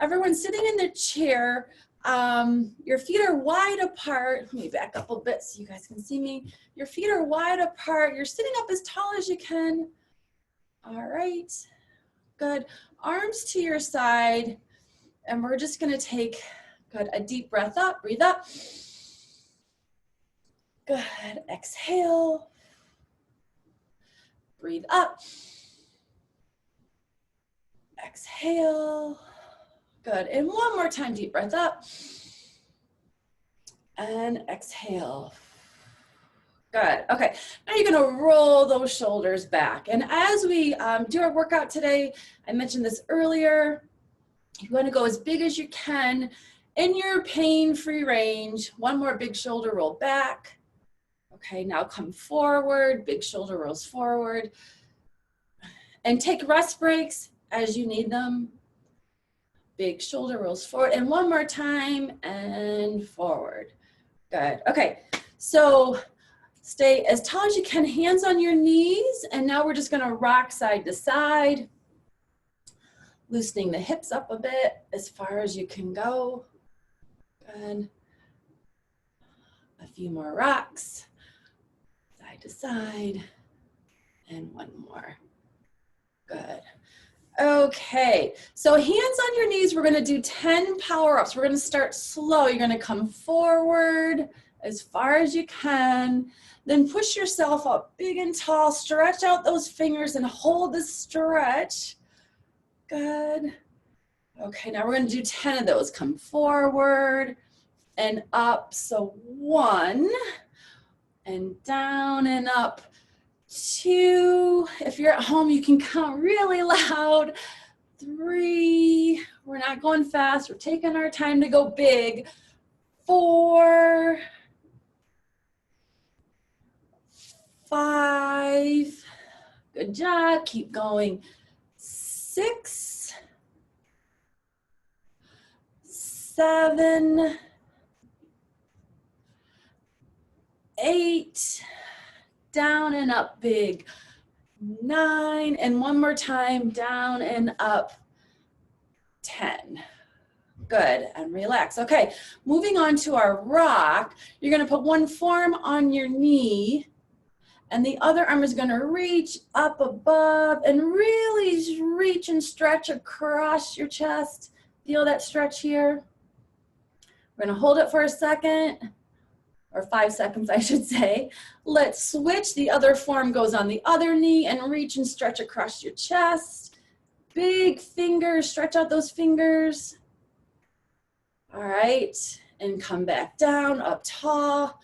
Everyone sitting in the chair, your feet are wide apart. Let me back up a bit so you guys can see me. Your feet are wide apart. You're sitting up as tall as you can. All right, good. Arms to your side, and we're just gonna take, good, a deep breath up, breathe up. Good, exhale. Breathe up. Exhale. Good, and one more time, deep breath up. And exhale. Good, okay. Now you're gonna roll those shoulders back. And as we do our workout today, I mentioned this earlier, you wanna go as big as you can in your pain-free range. One more big shoulder roll back. Okay, now come forward, big shoulder rolls forward. And take rest breaks as you need them. Big shoulder rolls forward, and one more time, and forward. Good, okay. So stay as tall as you can, hands on your knees, and now we're just gonna rock side to side, loosening the hips up a bit as far as you can go. Good. A few more rocks, side to side, and one more. Good. Okay, so hands on your knees, we're gonna do 10 power-ups. We're gonna start slow. You're gonna come forward as far as you can, then push yourself up big and tall, stretch out those fingers and hold the stretch. Good. Okay, now we're gonna do 10 of those. Come forward and up, so 1, and down and up. 2, if you're at home, you can count really loud. 3, we're not going fast, we're taking our time to go big. 4, 5, good job, keep going. 6, 7, 8, down and up big. 9, and one more time, down and up. 10. Good, and relax. Okay, moving on to our rock. You're gonna put one forearm on your knee, and the other arm is gonna reach up above and really reach and stretch across your chest. Feel that stretch here? We're gonna hold it for a second, or 5 seconds, I should say. Let's switch. The other forearm goes on the other knee and reach and stretch across your chest. Big fingers, stretch out those fingers. All right, and come back down, up tall.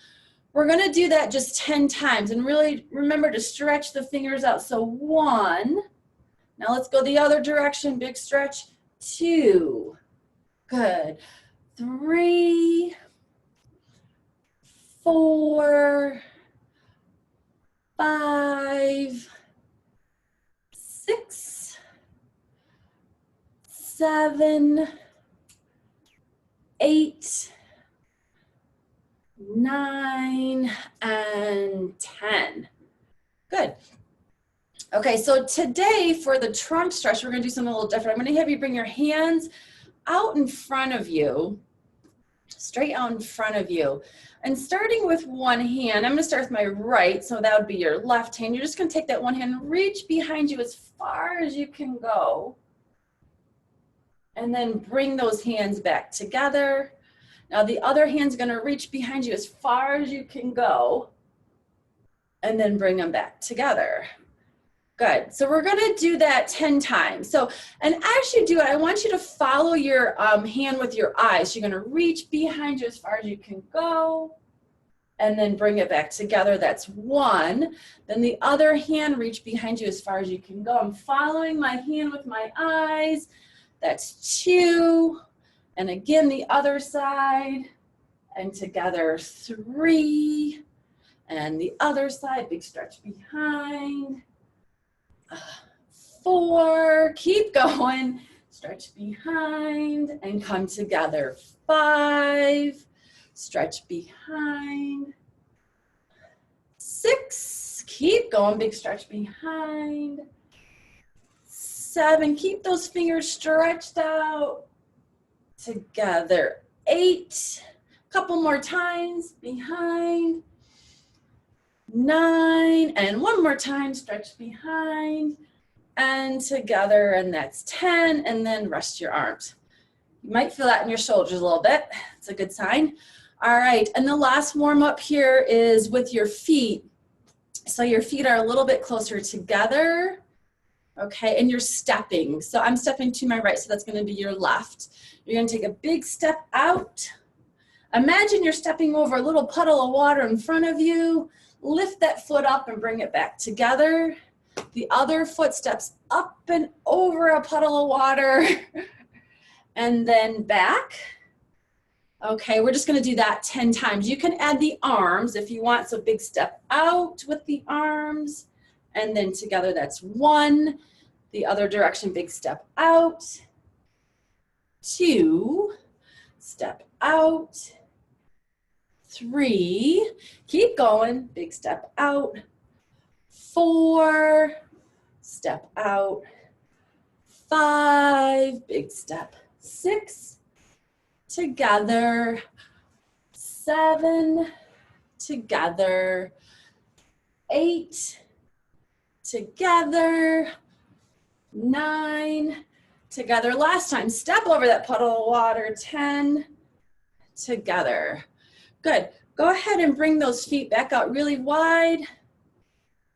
We're gonna do that just 10 times, and really remember to stretch the fingers out. So 1, now let's go the other direction, big stretch. 2, good. 3, 4, 5, 6, 7, 8, 9, and 10. Good. Okay, so today for the trunk stretch, we're gonna do something a little different. I'm gonna have you bring your hands out in front of you, straight out in front of you. And starting with one hand, I'm gonna start with my right, so that would be your left hand. You're just gonna take that one hand and reach behind you as far as you can go. And then bring those hands back together. Now the other hand's gonna reach behind you as far as you can go. And then bring them back together. Good, so we're gonna do that 10 times. So, and as you do it, I want you to follow your hand with your eyes. You're gonna reach behind you as far as you can go, and then bring it back together. That's 1. Then the other hand, reach behind you as far as you can go. I'm following my hand with my eyes. That's 2. And again, the other side, and together, 3. And the other side, big stretch behind. 4, keep going, stretch behind and come together. 5, stretch behind. 6, keep going, big stretch behind. 7, keep those fingers stretched out. together, 8, couple more times, behind, 9, and one more time, stretch behind, and together, and that's 10, and then rest your arms. You might feel that in your shoulders a little bit. It's a good sign. All right, and the last warm up here is with your feet. So your feet are a little bit closer together, okay, and you're stepping. So I'm stepping to my right, so that's gonna be your left. You're gonna take a big step out. Imagine you're stepping over a little puddle of water in front of you. Lift that foot up and bring it back together. The other foot steps up and over a puddle of water and then back. Okay, we're just gonna do that 10 times. You can add the arms if you want, so big step out with the arms, and then together that's 1. The other direction, big step out. 2, step out. 3, keep going, big step out. 4, step out. 5, big step. 6, together. 7, together. 8, together. 9, together. Last time, step over that puddle of water. 10, together. Good. Go ahead and bring those feet back out really wide,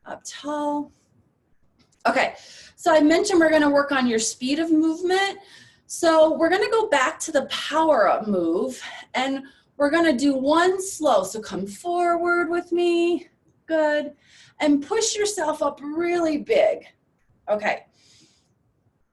up tall. Okay, so I mentioned we're gonna work on your speed of movement. So we're gonna go back to the power up move, and we're gonna do one slow. So come forward with me, good. And push yourself up really big. Okay,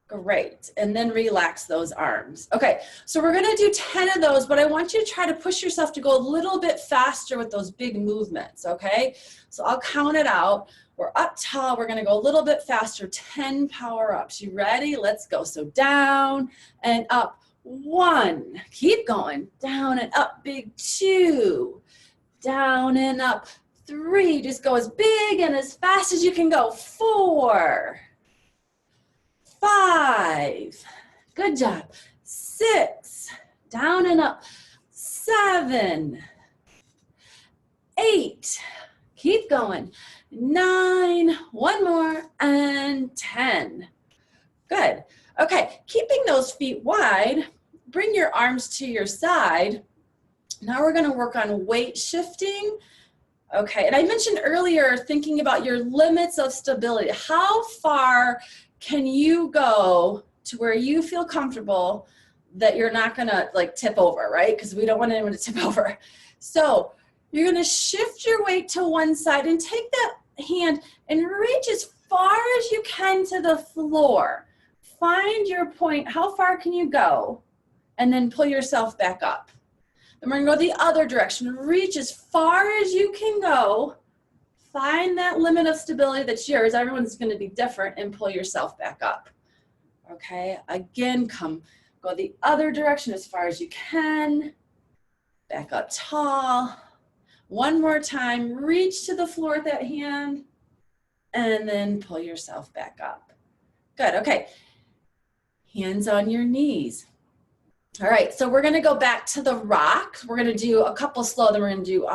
great. And then relax those arms. Okay, so we're gonna do 10 of those, but I want you to try to push yourself to go a little bit faster with those big movements, okay? So I'll count it out. We're up tall, we're gonna go a little bit faster, 10 power ups. You ready? Let's go. So down and up, 1. Keep going, down and up, big 2. Down and up, 3. Just go as big and as fast as you can go, 4. 5, good job. 6, down and up. 7, 8, keep going. 9, one more, and 10. Good. Okay, keeping those feet wide, bring your arms to your side. Now we're gonna work on weight shifting. Okay, and I mentioned earlier thinking about your limits of stability. How far can you go to where you feel comfortable that you're not gonna like tip over, right? Because we don't want anyone to tip over. So you're gonna shift your weight to one side and take that hand and reach as far as you can to the floor. Find your point, how far can you go? And then pull yourself back up. Then we're gonna go the other direction. Reach as far as you can go. Find that limit of stability that's yours. Everyone's gonna be different, and pull yourself back up. Okay, again, go the other direction as far as you can. Back up tall. One more time, reach to the floor with that hand, and then pull yourself back up. Good, okay. Hands on your knees. All right, so we're gonna go back to the rock. We're gonna do a couple slow, then we're gonna do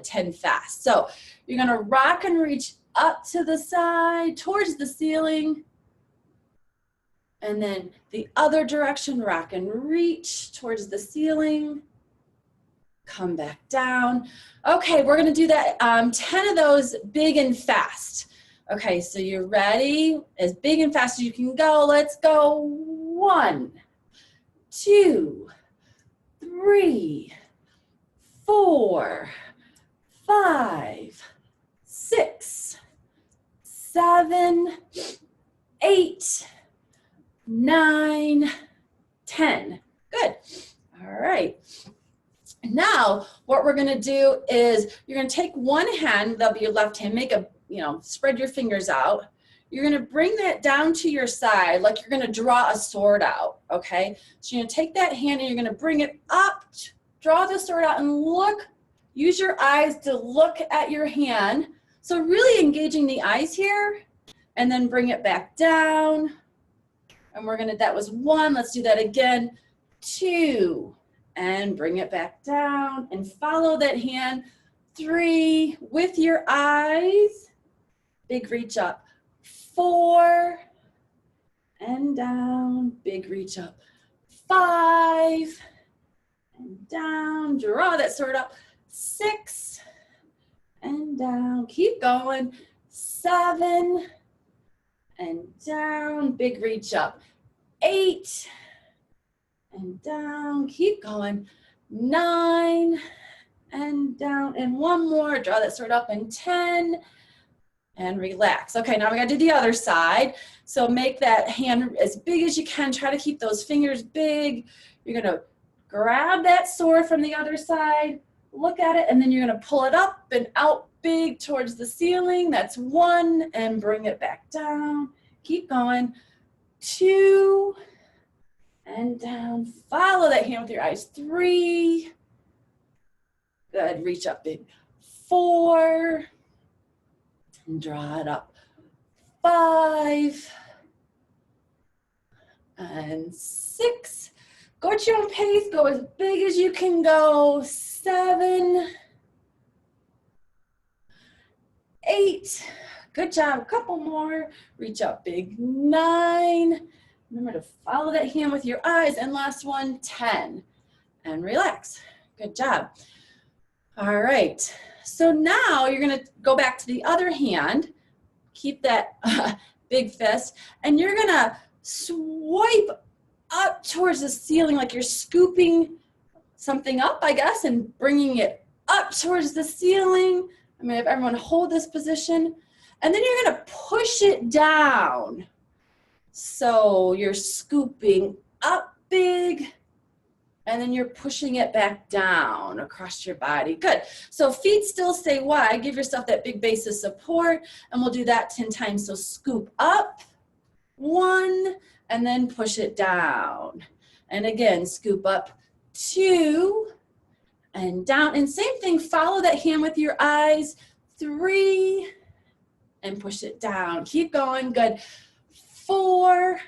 10 fast. So you're gonna rock and reach up to the side, towards the ceiling, and then the other direction, rock and reach towards the ceiling, come back down. Okay, we're gonna do that 10 of those big and fast. Okay, so you're ready, as big and fast as you can go. Let's go. 1, 2, 3, 4, 5, 6, 7, 8, 9, 10. Good. All right. Now, what we're gonna do is you're gonna take one hand, that'll be your left hand, make a, spread your fingers out. You're gonna bring that down to your side like you're gonna draw a sword out, okay? So you're gonna take that hand and you're gonna bring it up, draw the sword out and look, use your eyes to look at your hand. So really engaging the eyes here, and then bring it back down. And that was 1, let's do that again. 2, and bring it back down and follow that hand. 3, with your eyes, big reach up. 4, and down, big reach up. 5, and down, draw that sword up. 6, and down, keep going. 7, and down, big reach up. 8, and down, keep going. 9, and down, and one more, draw that sword up, and 10, and relax. Okay, now we're gonna do the other side. So make that hand as big as you can, try to keep those fingers big. You're gonna grab that sword from the other side, look at it, and then you're gonna pull it up and out big towards the ceiling. That's 1, and bring it back down. Keep going. 2, and down. Follow that hand with your eyes. 3, good, reach up big. 4, and draw it up. 5, and 6. Go at your own pace, go as big as you can go. 7, 8, good job, a couple more. Reach up big. 9, remember to follow that hand with your eyes. And last one, 10, and relax. Good job. All right, so now you're gonna go back to the other hand, keep that big fist, and you're gonna swipe up towards the ceiling like you're scooping something up, I guess, and bringing it up towards the ceiling. I'm gonna have everyone hold this position, and then you're gonna push it down. So you're scooping up big, and then you're pushing it back down across your body. Good. So feet still stay wide. Give yourself that big base of support, and we'll do that 10 times. So scoop up, 1, and then push it down. And again, scoop up, 2, and down. And same thing, follow that hand with your eyes. 3, and push it down. Keep going, good. 4,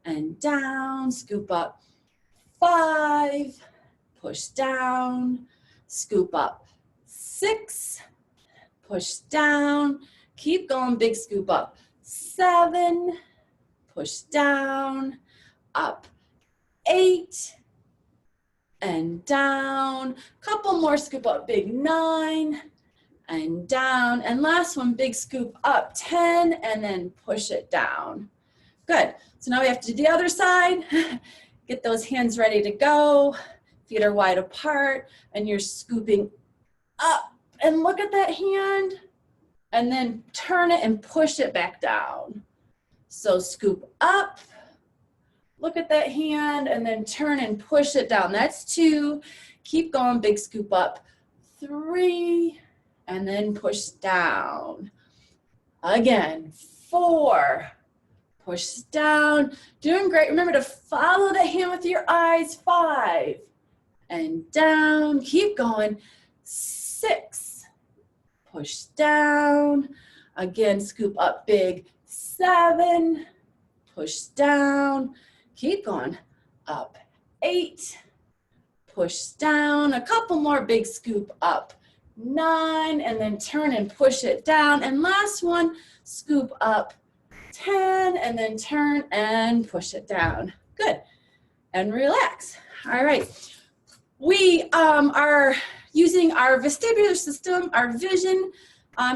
and down, scoop up. 5, push down, scoop up. 6, push down, keep going, big scoop up. 7, push down, up. 8, and down. Couple more, scoop up, big. 9, and down. And last one, big scoop up. 10, and then push it down. Good. So now we have to do the other side. Get those hands ready to go. Feet are wide apart, and you're scooping up. And look at that hand. And then turn it and push it back down. So scoop up. Look at that hand, and then turn and push it down. That's 2. Keep going, big scoop up. 3, and then push down. Again, 4. Push down, doing great. Remember to follow the hand with your eyes. 5, and down, keep going. 6, push down. Again, scoop up big. 7, push down, keep going. Up. 8, push down. A couple more, big scoop up. 9, and then turn and push it down. And last one, scoop up. 10, and then turn and push it down. Good. And relax. All right. We are using our vestibular system, our vision,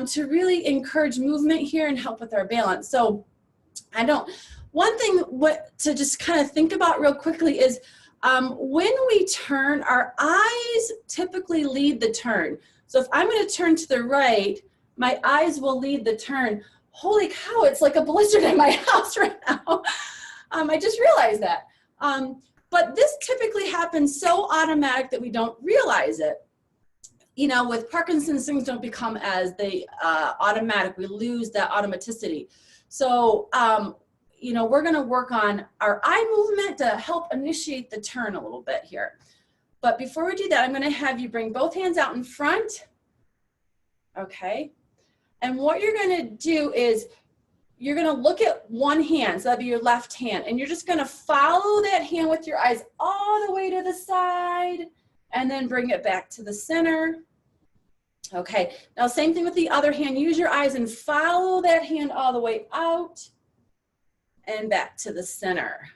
to really encourage movement here and help with our balance. So one thing to just kind of think about real quickly is when we turn, our eyes typically lead the turn. So if I'm going to turn to the right, my eyes will lead the turn. Holy cow, it's like a blizzard in my house right now. I just realized that. But this typically happens so automatic that we don't realize it. You know, with Parkinson's, things don't become as automatic. We lose that automaticity. So, you know, we're gonna work on our eye movement to help initiate the turn a little bit here. But before we do that, I'm gonna have you bring both hands out in front. Okay. And what you're gonna do is you're gonna look at one hand, so that'd be your left hand, and you're just gonna follow that hand with your eyes all the way to the side, and then bring it back to the center. Okay, now same thing with the other hand. Use your eyes and follow that hand all the way out and back to the center.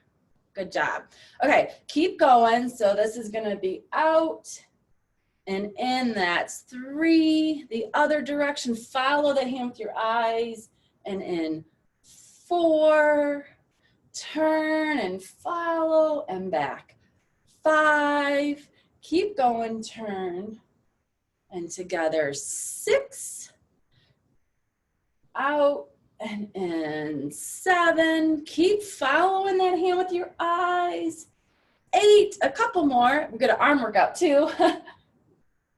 Good job. Okay, keep going. So this is gonna be out and in, that's 3. The other direction, follow the hand with your eyes, and in 4, turn and follow and back. 5, keep going, turn and together. 6, out and in. 7, keep following that hand with your eyes. 8, a couple more. We're gonna arm workout too.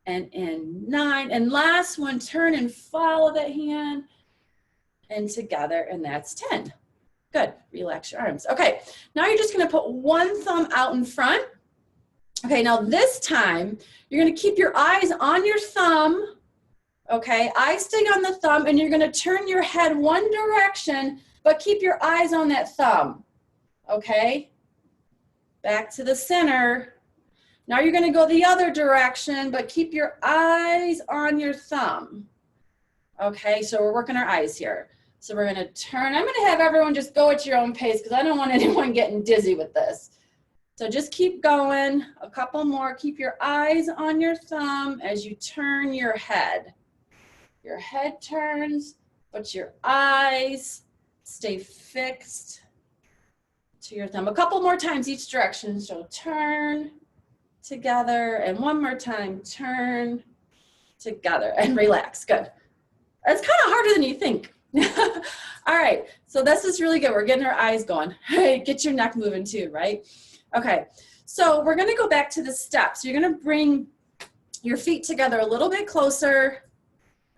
And in 9, and last one, turn and follow that hand and together, and that's 10. Good, relax your arms. Okay, now you're just gonna put one thumb out in front. Okay, now this time, you're gonna keep your eyes on your thumb. Okay, eyes stay on the thumb, and you're gonna turn your head one direction, but keep your eyes on that thumb. Okay, back to the center. Now you're gonna go the other direction, but keep your eyes on your thumb. Okay, so we're working our eyes here. So we're gonna turn. I'm gonna have everyone just go at your own pace because I don't want anyone getting dizzy with this. So just keep going, a couple more. Keep your eyes on your thumb as you turn your head. Your head turns, but your eyes stay fixed to your thumb. A couple more times each direction. So turn together, and one more time, turn together, and relax. Good. It's kind of harder than you think. All right, so this is really good. We're getting our eyes going. Hey, get your neck moving too, right? Okay, so we're gonna go back to the steps. You're gonna bring your feet together a little bit closer.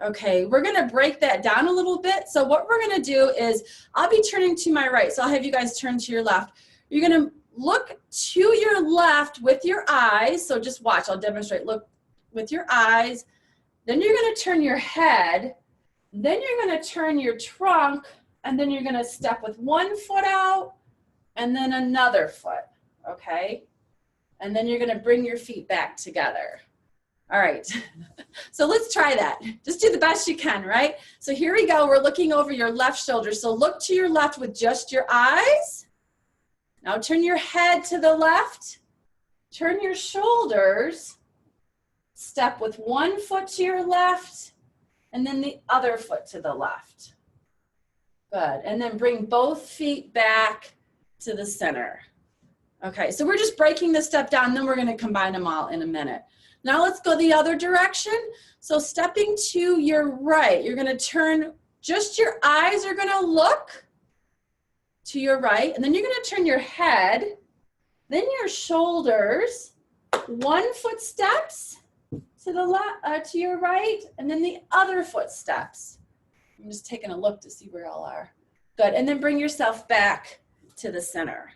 Okay, we're gonna break that down a little bit. So what we're gonna do is, I'll be turning to my right, so I'll have you guys turn to your left. You're gonna look to your left with your eyes. So just watch, I'll demonstrate. Look with your eyes. Then you're gonna turn your head. Then you're gonna turn your trunk, and then you're gonna step with one foot out and then another foot, okay? And then you're gonna bring your feet back together. All right, so let's try that. Just do the best you can, right? So here we go, we're looking over your left shoulder. So look to your left with just your eyes. Now turn your head to the left, turn your shoulders, step with one foot to your left, and then the other foot to the left. Good, and then bring both feet back to the center. Okay, so we're just breaking this step down, then we're gonna combine them all in a minute. Now let's go the other direction. So stepping to your right, you're gonna turn, just your eyes are gonna look to your right, and then you're gonna turn your head, then your shoulders, one foot steps to the left, to your right, and then the other foot steps. I'm just taking a look to see where y'all are. Good, and then bring yourself back to the center.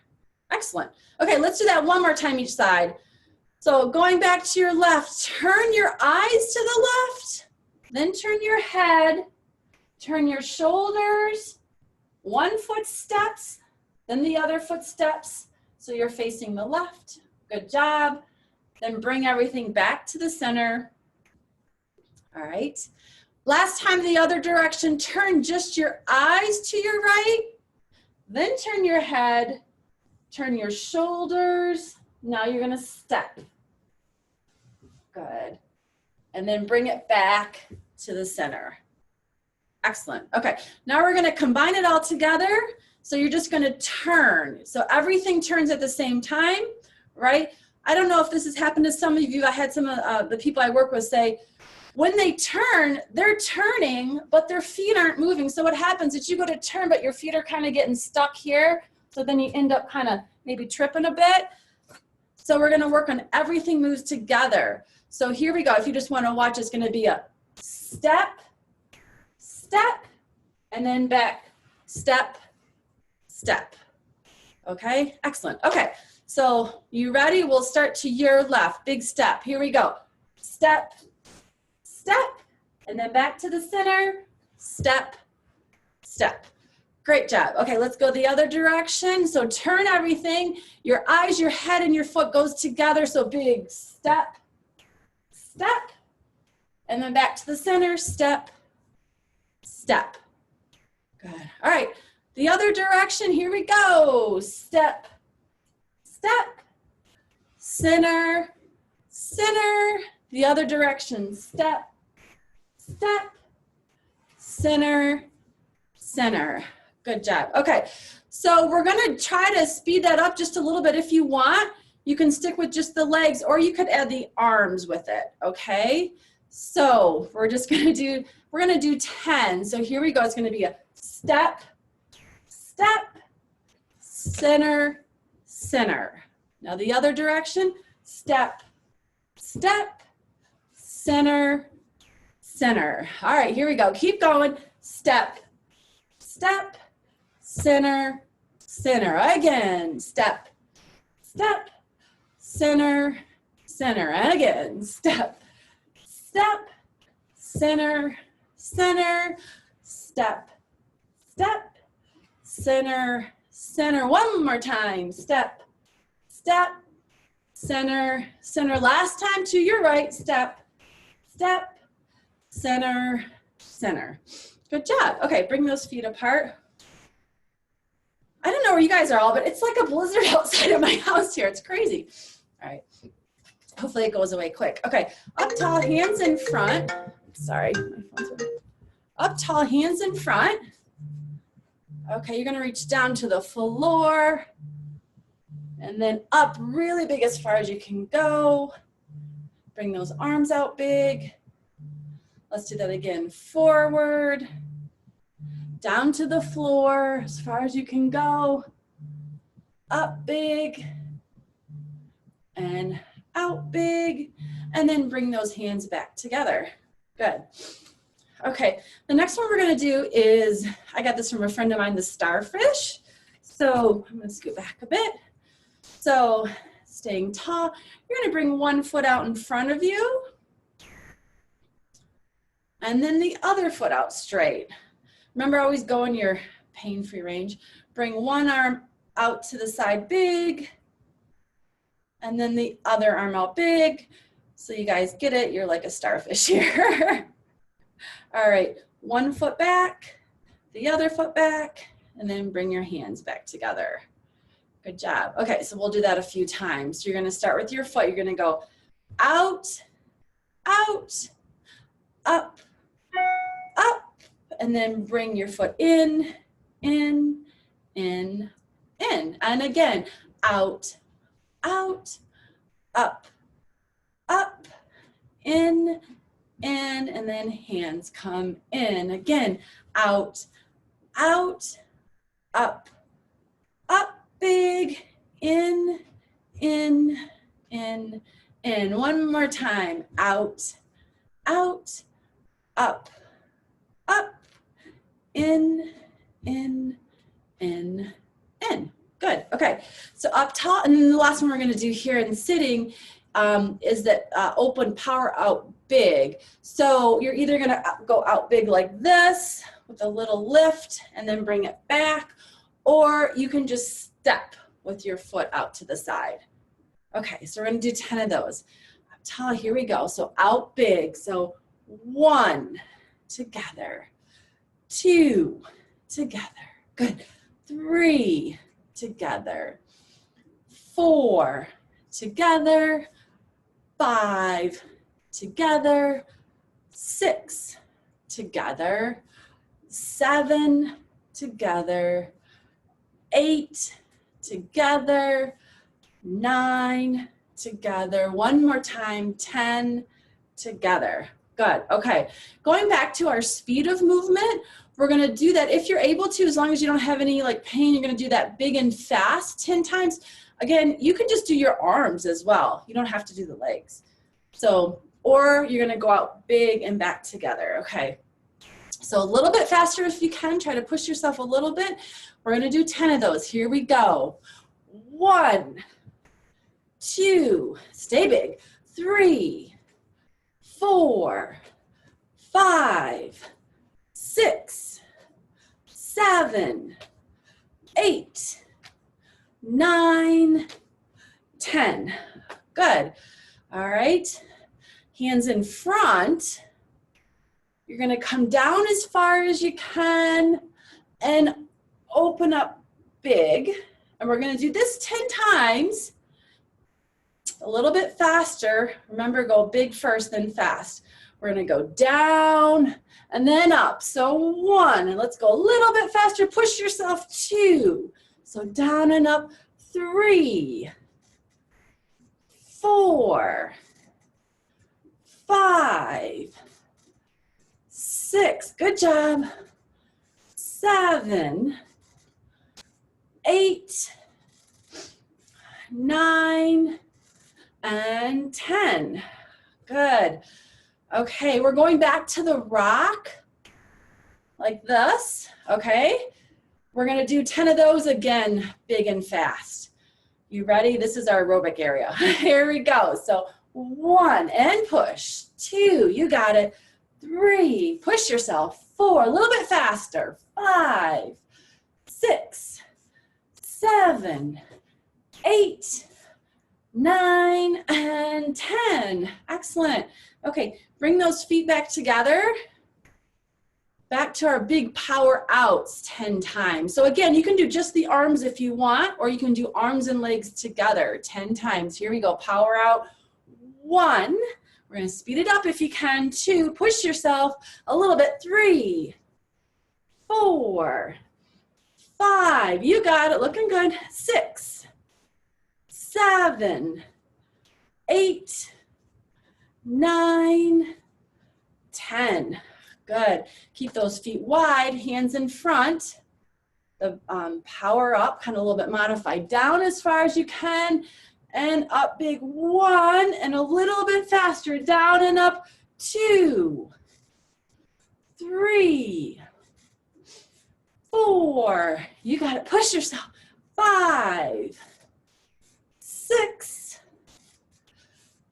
Excellent. Okay, let's do that one more time each side. So going back to your left, turn your eyes to the left, then turn your head, turn your shoulders, one foot steps, then the other foot steps, so you're facing the left. Good job. Then bring everything back to the center. All right. Last time the other direction, turn just your eyes to your right, then turn your head, turn your shoulders. Now you're gonna step. Good. And then bring it back to the center. Excellent. Okay, now we're gonna combine it all together. So you're just gonna turn. So everything turns at the same time, right? I don't know if this has happened to some of you. I had some of the people I work with say, when they turn, they're turning, but their feet aren't moving. So what happens is you go to turn, but your feet are kind of getting stuck here. So then you end up kind of maybe tripping a bit. So we're gonna work on everything moves together. So here we go. If you just wanna watch, it's gonna be a step, step, and then back, step, step. Okay, excellent. Okay, so you ready? We'll start to your left, big step. Here we go. Step, step, and then back to the center, step, step. Great job. Okay, let's go the other direction. So turn everything. Your eyes, your head, and your foot goes together. So big step, step, and then back to the center, step, step. Good. All right, the other direction, here we go. Step, step, center, center. The other direction, step, step, center, center. Good job. Okay, so we're gonna try to speed that up just a little bit. If you want, you can stick with just the legs, or you could add the arms with it, okay? So we're gonna do 10. So here we go. It's gonna be a step, step, center, center. Now the other direction, step, step, center, center. All right, here we go. Keep going. Step, step, center, center. Again, step, step, center, center. And again, step, step, center, center, step, step, center, center. One more time. Step, step, center, center. Last time to your right. Step, step, center, center. Good job. Okay, bring those feet apart. I don't know where you guys are all, but it's like a blizzard outside of my house here. It's crazy. All right. Hopefully it goes away quick. Okay, up tall, hands in front. Sorry, my phone's on. Up tall, hands in front. Okay, you're gonna reach down to the floor and then up really big as far as you can go. Bring those arms out big. Let's do that again. Forward, down to the floor as far as you can go. Up big and out big, and then bring those hands back together. Good. Okay, the next one we're gonna do is, I got this from a friend of mine, the starfish. So I'm gonna scoot back a bit. So staying tall, you're gonna bring one foot out in front of you, and then the other foot out straight. Remember, always go in your pain-free range. Bring one arm out to the side big, and then the other arm out big. So you guys get it, you're like a starfish here. All right, one foot back, the other foot back, and then bring your hands back together. Good job. Okay, so we'll do that a few times. You're gonna start with your foot. You're gonna go out, out, up, up, and then bring your foot in, in, in, in. And again, out, out, up, up, in, and then hands come in. Again, out, out, up, up, big, in, in, in. One more time, out, out, up, up, in, in. Good, okay. So up tall, and then the last one we're gonna do here in sitting is that open power out big. So you're either gonna go out big like this with a little lift and then bring it back, or you can just step with your foot out to the side. Okay, so we're gonna do 10 of those. Up tall, here we go. So out big, so 1, together, 2, together, good, 3, together, 4, together, 5, together, 6, together, 7, together, 8, together, 9, together. One more time, 10, together. Good, okay. Going back to our speed of movement, we're gonna do that if you're able to, as long as you don't have any like pain, you're gonna do that big and fast 10 times. Again, you can just do your arms as well. You don't have to do the legs. So, or you're gonna go out big and back together, okay? So a little bit faster if you can, try to push yourself a little bit. We're gonna do 10 of those, here we go. 1, 2, stay big, 3, 4, 5, 6, 7, 8, 9, 10. Good. All right. Hands in front. You're going to come down as far as you can and open up big. And we're going to do this 10 times, a little bit faster. Remember, go big first, then fast. We're going to go down and then up. So 1, and let's go a little bit faster. Push yourself. 2. So down and up. 3, 4, 5, 6. Good job. 7, 8, 9, and 10. Good. Okay, we're going back to the rock like this, okay? We're gonna do 10 of those again, big and fast. You ready? This is our aerobic area. Here we go. So 1, and push. 2, you got it. 3, push yourself. 4, a little bit faster. 5, 6, 7, 8, 9, and 10. Excellent. Okay, bring those feet back together. Back to our big power outs 10 times. So again, you can do just the arms if you want, or you can do arms and legs together 10 times. Here we go, power out. 1, we're gonna speed it up if you can. 2, push yourself a little bit. 3, 4, 5, you got it, looking good. 6, 7, 8, 9, 10. Good. Keep those feet wide, hands in front. The power up, kind of a little bit modified. Down as far as you can, and up big. 1, and a little bit faster. Down and up. 2, 3, 4. You got it. Push yourself. 5, 6,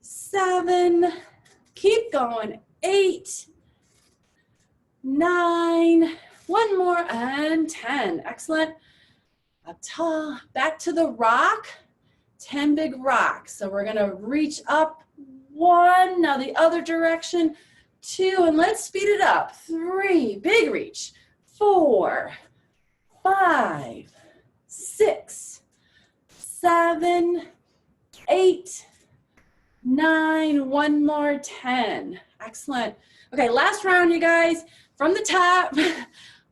7. Keep going. 8, 9, 1 more, and 10. Excellent. Up tall, back to the rock, 10 big rocks. So we're gonna reach up. 1, now the other direction. 2, and let's speed it up. 3, big reach. 4, 5, 6, 7, 8, 9, 1 more, 10. Excellent. Okay, last round, you guys. From the top,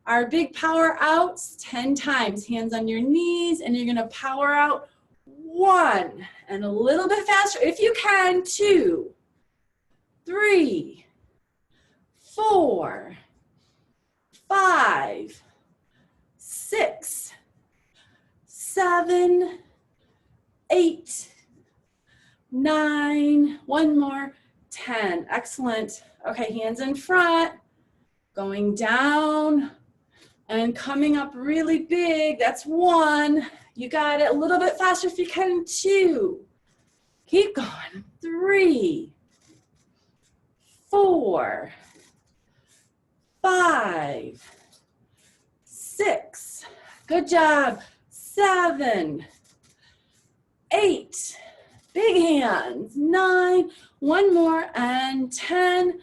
our big power outs 10 times. Hands on your knees, and you're gonna power out. 1, and a little bit faster if you can. 2, 3, 4, 5, 6, 7, 8, 9, 1 more, 10. Excellent. Okay, hands in front. Going down and coming up really big. That's 1. You got it. A little bit faster if you can. 2. Keep going. 3, 4, 5, 6. Good job. 7, 8. Big hands. 9. 1 more, and 10.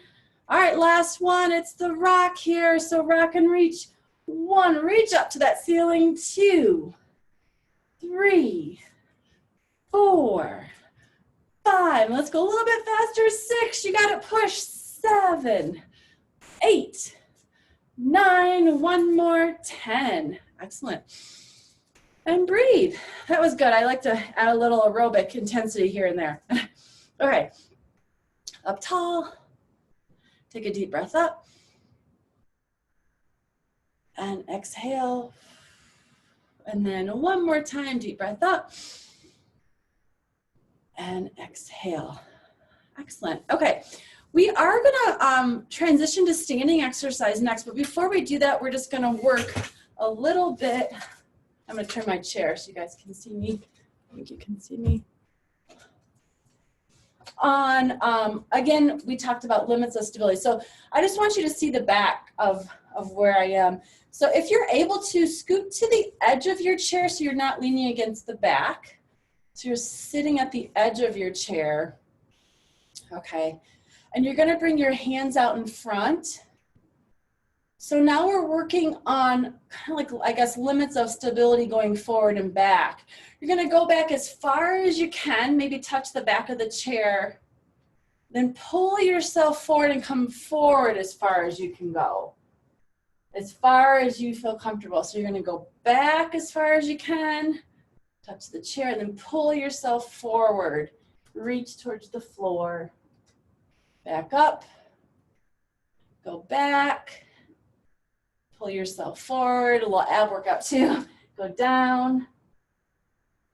All right, last one. It's the rock here. So rock and reach. 1, reach up to that ceiling. 2, 3, 4, 5. Let's go a little bit faster. 6, you got to push. 7, 8, 9, 1 more, 10. Excellent. And breathe. That was good. I like to add a little aerobic intensity here and there. Okay, up tall. Take a deep breath up. And exhale. And then 1 more time, deep breath up. And exhale. Excellent. Okay, we are gonna transition to standing exercise next, but before we do that, we're just gonna work a little bit. I'm gonna turn my chair so you guys can see me. I think you can see me. On, again, we talked about limits of stability. So I just want you to see the back of of where I am. So if you're able to scoot to the edge of your chair so you're not leaning against the back. So you're sitting at the edge of your chair. Okay. And you're gonna bring your hands out in front. So now we're working on kind of like, I guess, limits of stability going forward and back. You're gonna go back as far as you can, maybe touch the back of the chair, then pull yourself forward and come forward as far as you can go, as far as you feel comfortable. So you're gonna go back as far as you can, touch the chair, and then pull yourself forward, reach towards the floor, back up, go back, pull yourself forward, a little ab workout too. Go down,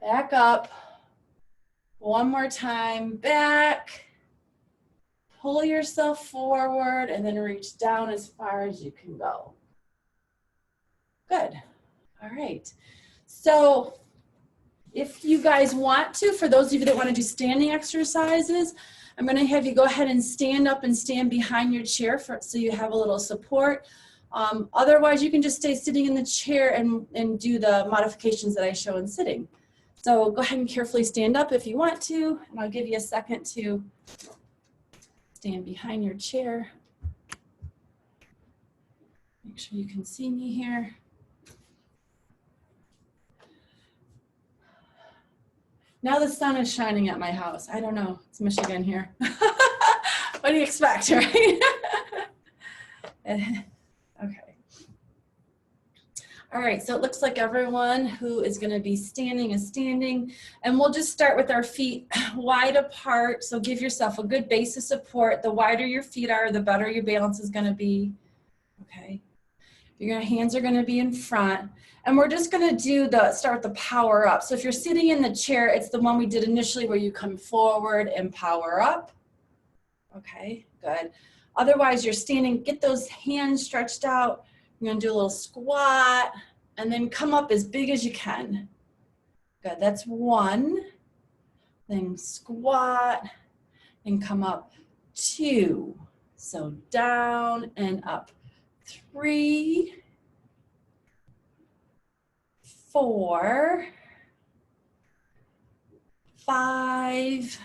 back up, one more time, back, pull yourself forward, and then reach down as far as you can go. Good, all right. So if you guys want to, for those of you that want to do standing exercises, I'm gonna have you go ahead and stand up and stand behind your chair so you have a little support. Otherwise, you can just stay sitting in the chair and do the modifications that I show in sitting. So go ahead and carefully stand up if you want to, and I'll give you a second to stand behind your chair. Make sure you can see me here. Now the sun is shining at my house. I don't know, it's Michigan here. What do you expect, right? Okay. All right, so it looks like everyone who is gonna be standing is standing, and we'll just start with our feet wide apart. So give yourself a good base of support. The wider your feet are, the better your balance is gonna be, okay? Your hands are gonna be in front, and we're just gonna start the power up. So if you're sitting in the chair, it's the one we did initially where you come forward and power up. Okay, good. Otherwise, you're standing, get those hands stretched out. You're gonna do a little squat, and then come up as big as you can. Good, that's one. Then squat, and come up, 2. So down and up, 3, 4, 5,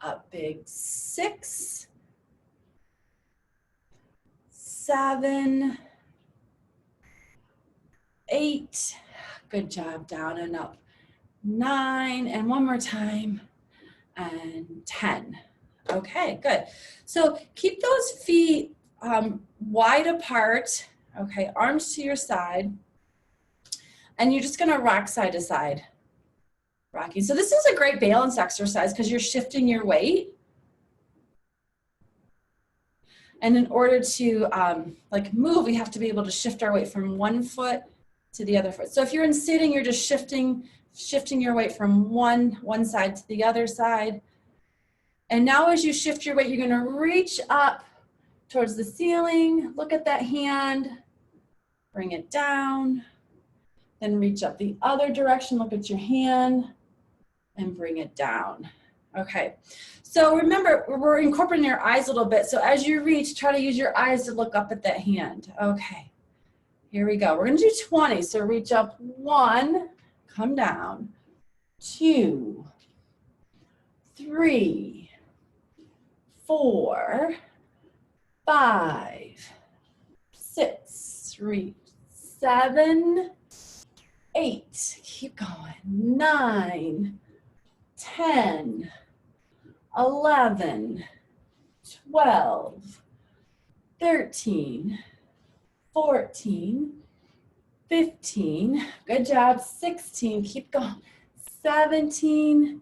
up big, 6, 7, 8, good job, down and up, 9, and one more time, and 10. Okay, good. So keep those feet wide apart, okay, arms to your side, and you're just gonna rock side to side, rocking. So this is a great balance exercise because you're shifting your weight. And in order to like move, we have to be able to shift our weight from one foot to the other foot. So if you're in sitting, you're just shifting your weight from one side to the other side. And now as you shift your weight, you're gonna reach up towards the ceiling, look at that hand, bring it down, then reach up the other direction, look at your hand, and bring it down. Okay, so remember, we're incorporating your eyes a little bit. So as you reach, try to use your eyes to look up at that hand. Okay, here we go. We're gonna do 20. So reach up, 1, come down, 2, 3, 4, 5, 6, reach, 7, 8, keep going, 9, 10, 11, 12, 13, 14, 15, good job, 16, keep going, 17,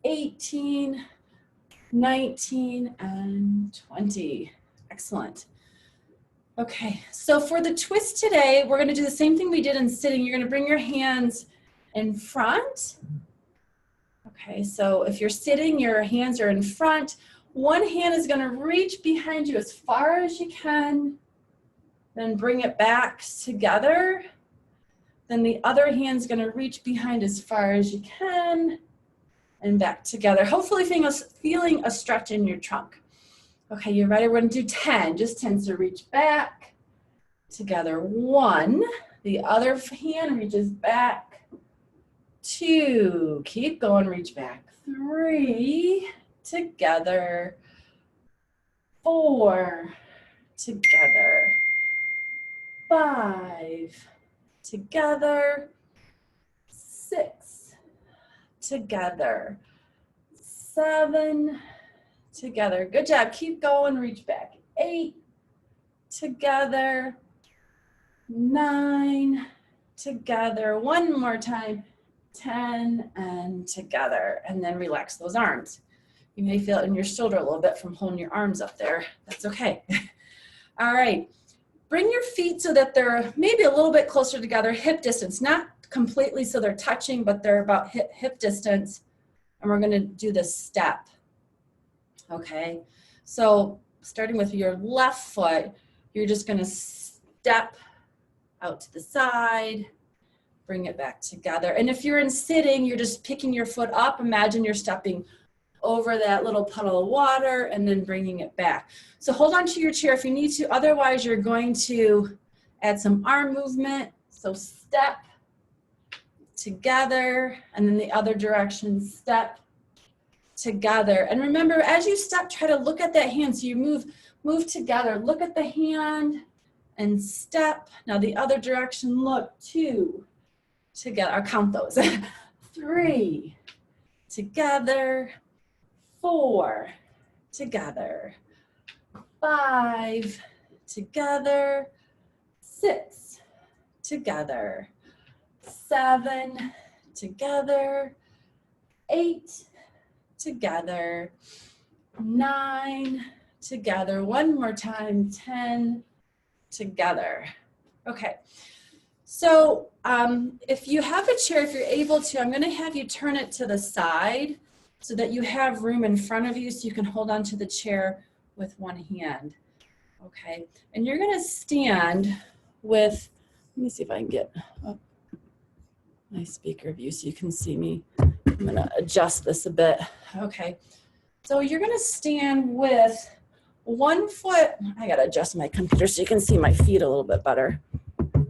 18, 19, and 20. Excellent. Okay, so for the twist today, we're gonna do the same thing we did in sitting. You're gonna bring your hands in front. Okay, so if you're sitting, your hands are in front. One hand is gonna reach behind you as far as you can, then bring it back together. Then the other hand's gonna reach behind as far as you can and back together. Hopefully feeling a stretch in your trunk. Okay, you ready? We're gonna do 10, just 10, so reach back, together. 1, the other hand reaches back. 2, keep going, reach back. 3, together. 4, together. 5, together. 6, together. 7, together. Good job. Keep going, reach back. 8, together. 9, together. One more time. 10, and together. And then relax those arms. You may feel it in your shoulder a little bit from holding your arms up there. That's okay. All right. Bring your feet so that they're maybe a little bit closer together, hip distance, not completely so they're touching, but they're about hip distance. And we're going to do this step. Okay. So starting with your left foot, you're just going to step out to the side, bring it back together. And if you're in sitting, you're just picking your foot up. Imagine you're stepping over that little puddle of water and then bringing it back. So hold on to your chair if you need to. Otherwise, you're going to add some arm movement. So step together, and then the other direction, step together. And remember, as you step, try to look at that hand. So you move together. Look at the hand and step. Now the other direction, look. 2, together. I'll count those. 3, together. 4, together. 5, together. 6, together. 7, together. 8, together. 9, together. One more time. 10, together. Okay. So if you have a chair, if you're able to, I'm going to have you turn it to the side so that you have room in front of you so you can hold on to the chair with one hand. Okay. And you're going to stand with, let me see if I can get up my speaker view so you can see me. I'm going to adjust this a bit. Okay. So you're going to stand with one foot. I got to adjust my computer so you can see my feet a little bit better.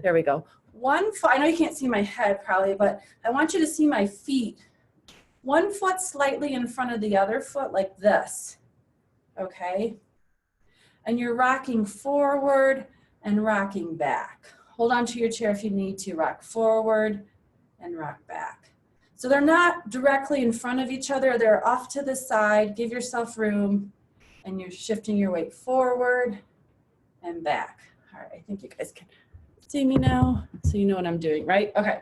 There we go. One foot, I know you can't see my head probably, but I want you to see my feet. One foot slightly in front of the other foot like this, okay? And you're rocking forward and rocking back. Hold on to your chair if you need to. Rock forward and rock back. So they're not directly in front of each other. They're off to the side. Give yourself room, and you're shifting your weight forward and back. All right, I think you guys can see me now, so you know what I'm doing, right? Okay.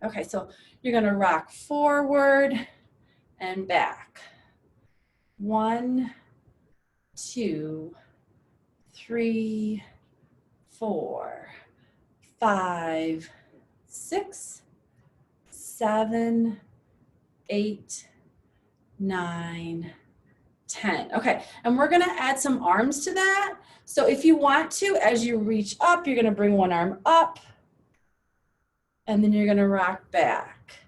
Okay, so you're gonna rock forward and back. 1, 2, 3, 4, 5, 6, 7, 8, 9, 10. Okay, and we're gonna add some arms to that. So if you want to, as you reach up, you're gonna bring one arm up, and then you're gonna rock back.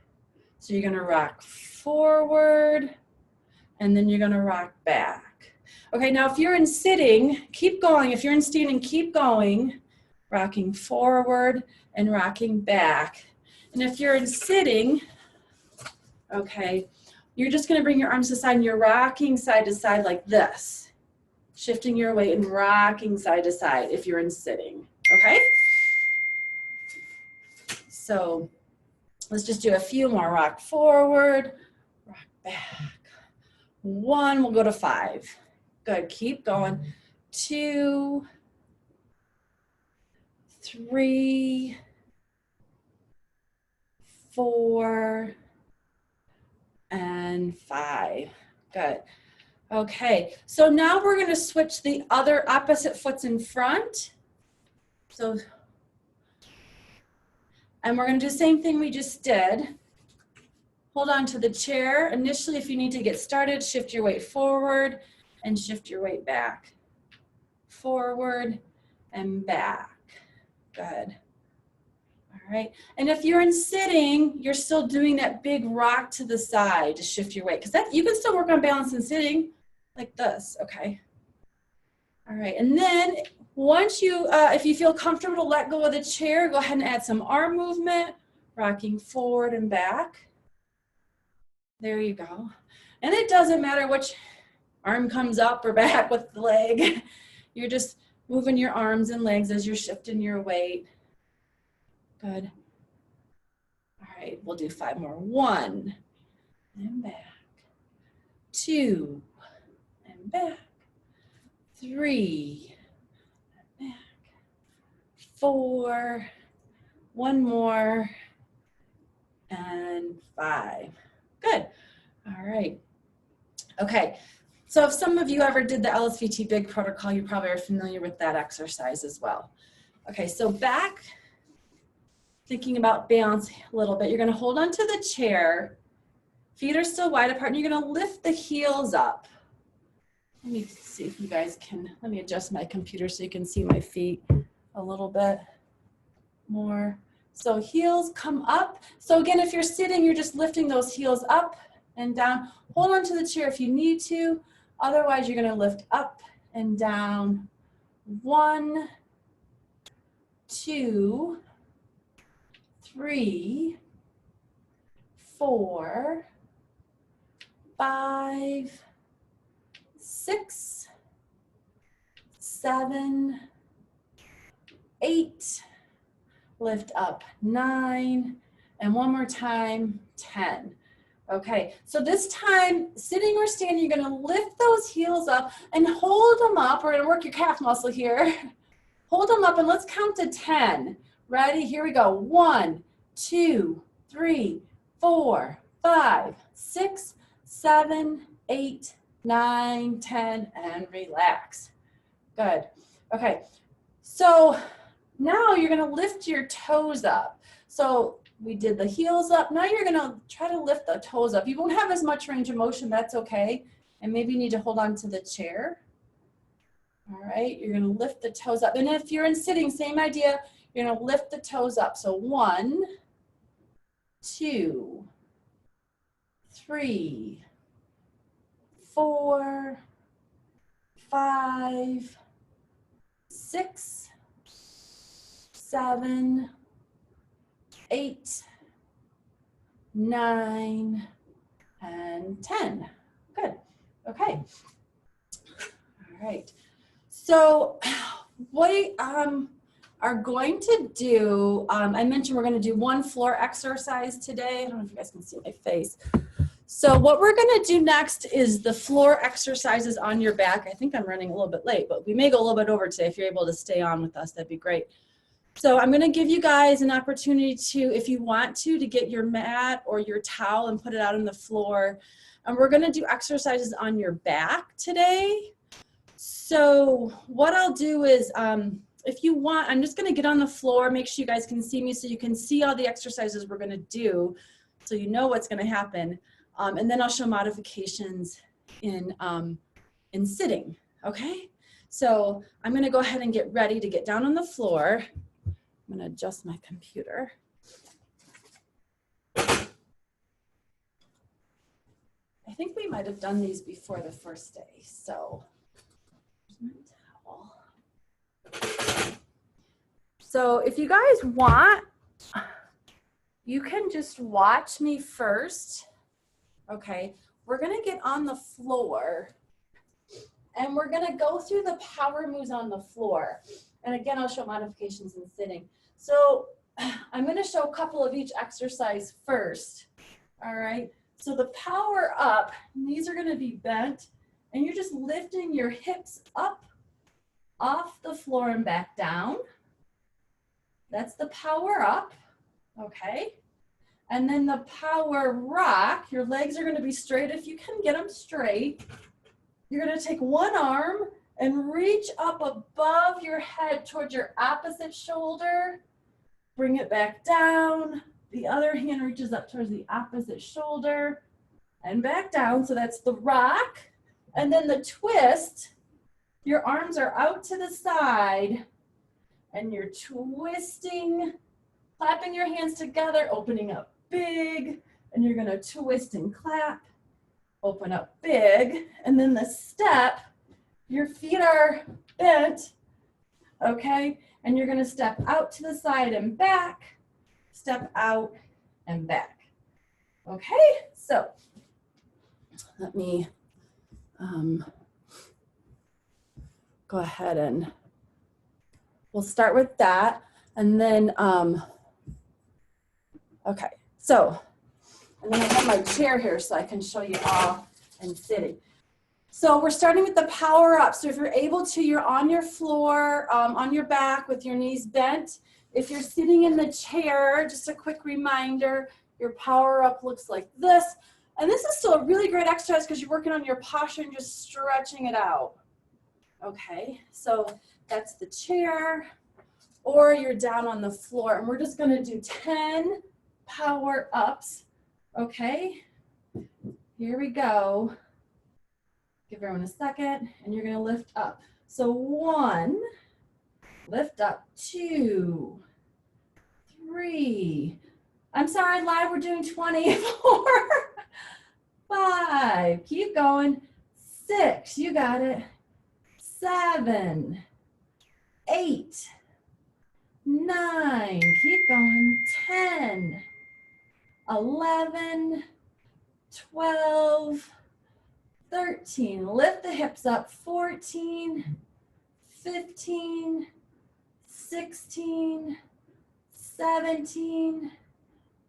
So you're gonna rock forward, and then you're gonna rock back. Okay, now if you're in sitting, keep going. If you're in standing, keep going. Rocking forward and rocking back. And if you're in sitting, okay, you're just gonna bring your arms to the side and you're rocking side to side like this. Shifting your weight and rocking side to side if you're in sitting, okay? So let's just do a few more. Rock forward, rock back. 1, we'll go to 5. Good, keep going. 2, 3, 4, and 5. Good. Okay, so now we're going to switch the other opposite foot's in front. So, and we're going to do the same thing we just did. Hold on to the chair. Initially, if you need to get started, shift your weight forward and shift your weight back. Forward and back. Good. All right, and if you're in sitting, you're still doing that big rock to the side to shift your weight, because that you can still work on balance in sitting like this, okay? All right, and then Once you, if you feel comfortable to let go of the chair, go ahead and add some arm movement, rocking forward and back. There you go. And it doesn't matter which arm comes up or back with the leg. You're just moving your arms and legs as you're shifting your weight. Good. All right, we'll do 5 more. 1, and back. 2, and back. 3, and back. 4, 1 more, and 5. Good. All right. Okay. So if some of you ever did the LSVT big protocol, you probably are familiar with that exercise as well. Okay, so back, thinking about balance a little bit. You're going to hold onto the chair. Feet are still wide apart, and you're going to lift the heels up. Let me see if you guys can, let me adjust my computer so you can see my feet a little bit more. So heels come up. So again, if you're sitting, you're just lifting those heels up and down. Hold on to the chair if you need to. Otherwise, you're going to lift up and down. 1, 2, 3, 4, 5, 6, 7, 8, lift up 9, and one more time, 10. Okay, so this time, sitting or standing, you're gonna lift those heels up and hold them up. We're gonna work your calf muscle here. Hold them up and let's count to 10. Ready? Here we go. 1, 2, 3, 4, 5, 6, 7, 8, 9, 10, and relax. Good. Okay, so now you're gonna lift your toes up. So we did the heels up. Now you're gonna try to lift the toes up. You won't have as much range of motion, that's okay. And maybe you need to hold on to the chair. All right, you're gonna lift the toes up. And if you're in sitting, same idea, you're gonna lift the toes up. So 1, 2, 3, 4, 5, 6, 7, 8, 9, and 10. Good. Okay. All right. So what we are going to do, I mentioned we're going to do one floor exercise today. I don't know if you guys can see my face. So what we're going to do next is the floor exercises on your back. I think I'm running a little bit late, but we may go a little bit over today. If you're able to stay on with us, that'd be great. So I'm going to give you guys an opportunity to, if you want to get your mat or your towel and put it out on the floor. And we're going to do exercises on your back today. So what I'll do is, if you want, I'm just going to get on the floor, make sure you guys can see me so you can see all the exercises we're going to do so you know what's going to happen. And then I'll show modifications in sitting, okay? So I'm going to go ahead and get ready to get down on the floor. I'm going to adjust my computer. I think we might have done these before the first day, so here's my towel. So if you guys want, you can just watch me first. Okay, we're going to get on the floor and we're going to go through the power moves on the floor. And again, I'll show modifications in sitting. So I'm going to show a couple of each exercise first. All right, so the power up, these are going to be bent, and you're just lifting your hips up off the floor and back down. That's the power up, okay? And then the power rock, your legs are going to be straight if you can get them straight. You're going to take one arm and reach up above your head towards your opposite shoulder. Bring it back down. The other hand reaches up towards the opposite shoulder and back down. So that's the rock. And then the twist, your arms are out to the side and you're twisting, clapping your hands together, opening up big, and you're gonna twist and clap, open up big, and then the step, your feet are bent, okay? And you're gonna step out to the side and back, step out and back. Okay, so let me go ahead and we'll start with that. And then, okay, so, and then I have my chair here so I can show you all and sitting. So we're starting with the power up. So if you're able to, you're on your floor, on your back with your knees bent. If you're sitting in the chair, just a quick reminder, your power up looks like this. And this is still a really great exercise because you're working on your posture and just stretching it out. Okay, so that's the chair, or you're down on the floor. And we're just gonna do 10 power ups, okay? Here we go. Give everyone a second, and you're gonna lift up. So 1, lift up, 2, 3. I'm sorry, live, we're doing 20, 4, 5, keep going, 6, you got it, 7, 8, 9, keep going, 10, 11, 12, 13, lift the hips up, 14, 15, 16, 17,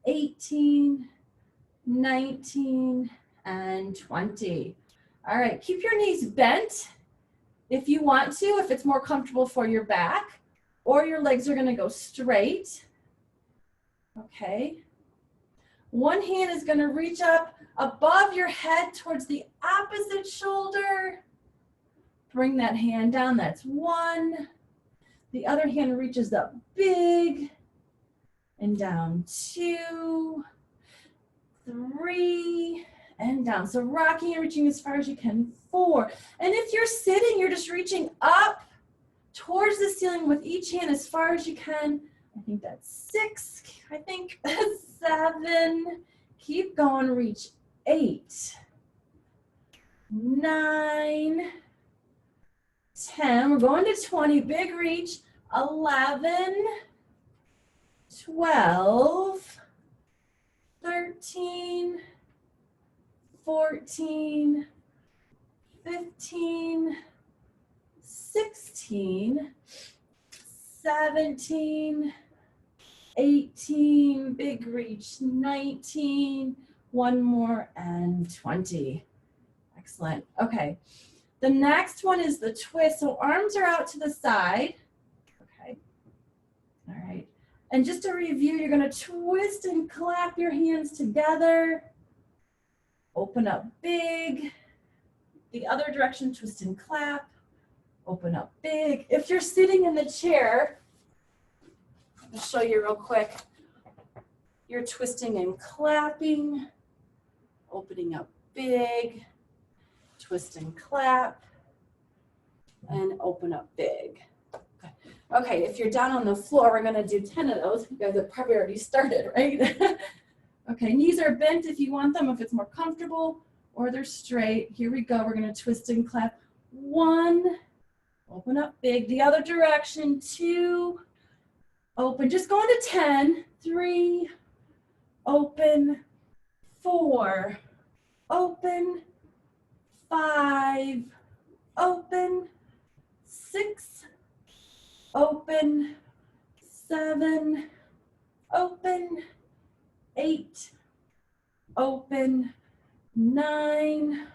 18, 19, and 20. All right, keep your knees bent if you want to, if it's more comfortable for your back, or your legs are gonna go straight. Okay. One hand is gonna reach up above your head towards the opposite shoulder. Bring that hand down, that's 1. The other hand reaches up big and down, 2, 3, and down. So rocking and reaching as far as you can, 4. And if you're sitting, you're just reaching up towards the ceiling with each hand as far as you can. I think that's 6, I think 7, keep going, reach 8, 9, 10, we're going to 20, big reach, 11, 12, 13, 14, 15, 16, 17, 18, big reach, 19, one more, and 20. Excellent. Okay. The next one is the twist. So arms are out to the side. Okay. All right. And just to review, you're going to twist and clap your hands together. Open up big. The other direction, twist and clap. Open up big. If you're sitting in the chair, I'll show you real quick. You're twisting and clapping, opening up big, twist and clap, and open up big. Okay, if you're down on the floor, we're gonna do 10 of those. You guys have probably already started, right? Okay, knees are bent if you want them, if it's more comfortable, or they're straight. Here we go, we're gonna twist and clap. 1, open up big. The other direction, 2, open, just going to 10, 3, open, 4, open, 5, open, 6, open, 7, open, 8, open, 9,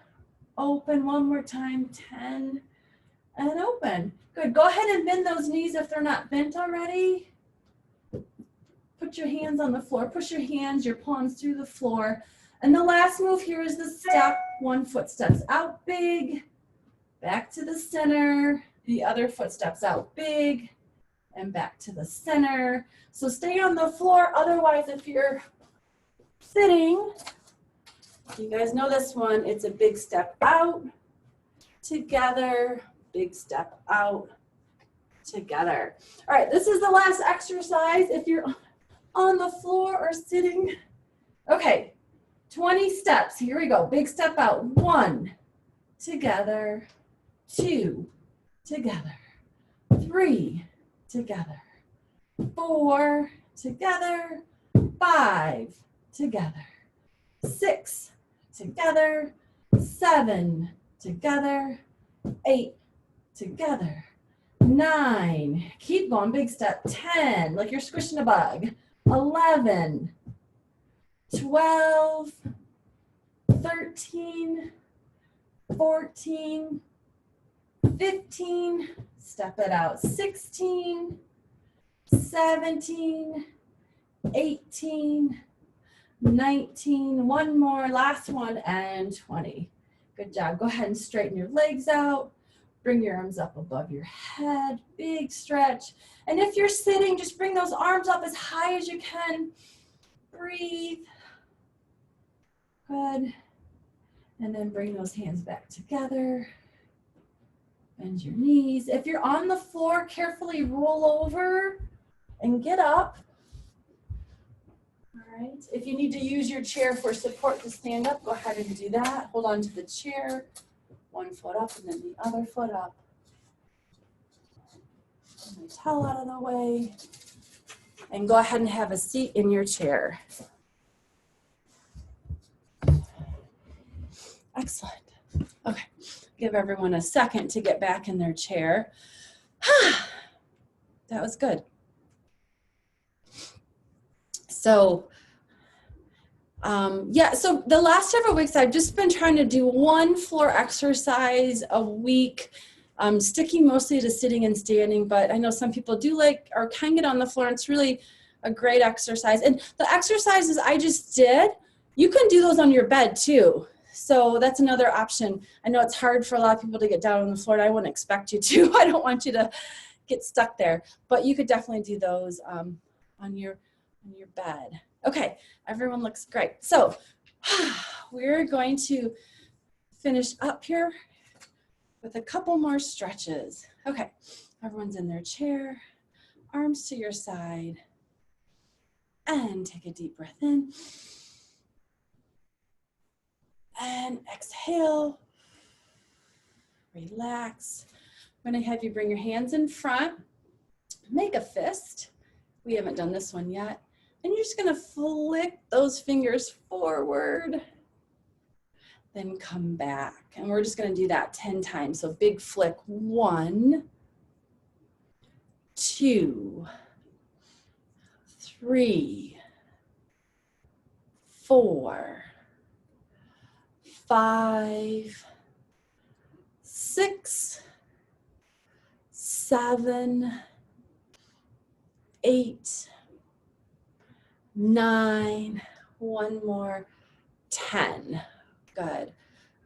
open, one more time, 10, and open. Good, go ahead and bend those knees if they're not bent already. Put your hands on the floor, push your hands, your palms through the floor. And the last move here is the step. 1 foot steps out big, back to the center. The other foot steps out big and back to the center. So stay on the floor. Otherwise, if you're sitting, you guys know this one, it's a big step out, together, big step out, together. All right, this is the last exercise. If you're on the floor or sitting, okay, 20 steps. Here we go. Big step out. 1, together, 2, together, 3, together. 4, together. 5, together. 6, together. 7, together. 8, together. 9, keep going, big step. 10, like you're squishing a bug. 11, 12, 13, 14, 15, step it out. 16, 17, 18, 19, one more, last one, and 20. Good job. Go ahead and straighten your legs out. Bring your arms up above your head, big stretch. And if you're sitting, just bring those arms up as high as you can. Breathe. Good. And then bring those hands back together. Bend your knees. If you're on the floor, carefully roll over and get up. All right. If you need to use your chair for support to stand up, go ahead and do that. Hold on to the chair. One foot up and then the other foot up. And the towel out of the way. And go ahead and have a seat in your chair. Excellent. Okay. Give everyone a second to get back in their chair. That was good. So, so the last several weeks I've just been trying to do one floor exercise a week, sticking mostly to sitting and standing, but I know some people do like or can get on the floor, and it's really a great exercise. And the exercises I just did, you can do those on your bed too. So that's another option. I know it's hard for a lot of people to get down on the floor, and I wouldn't expect you to. I don't want you to get stuck there, but you could definitely do those on your bed. Okay, everyone looks great. So we're going to finish up here with a couple more stretches. Okay, everyone's in their chair, arms to your side, and take a deep breath in. And exhale, relax. I'm gonna have you bring your hands in front, make a fist. We haven't done this one yet. And you're just gonna flick those fingers forward, then come back. And we're just gonna do that 10 times. So big flick, 1, 2, 3, 4, 5, 6, 7, 8, 9, one more, 10. Good.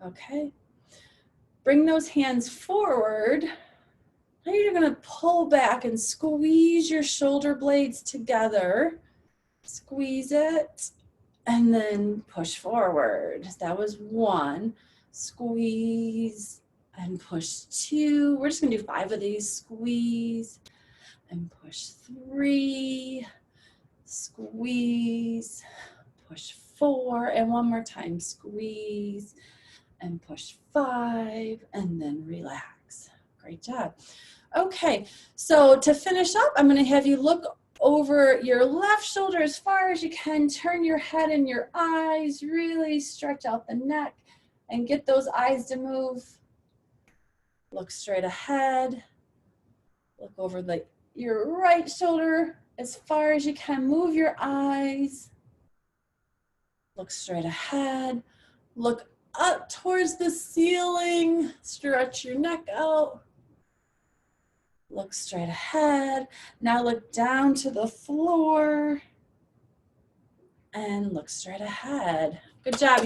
Okay. Bring those hands forward. Now you're going to pull back and squeeze your shoulder blades together. Squeeze it and then push forward. That was 1. Squeeze and push 2. We're just going to do 5 of these. Squeeze and push 3. Squeeze, push 4, and one more time, squeeze and push 5, and then relax. Great job. Okay, so to finish up, I'm going to have you look over your left shoulder as far as you can, turn your head and your eyes, really stretch out the neck and get those eyes to move. Look straight ahead, look over your right shoulder as far as you can. Move your eyes. Look straight ahead. Look up towards the ceiling. Stretch your neck out. Look straight ahead. Now look down to the floor. And look straight ahead. Good job.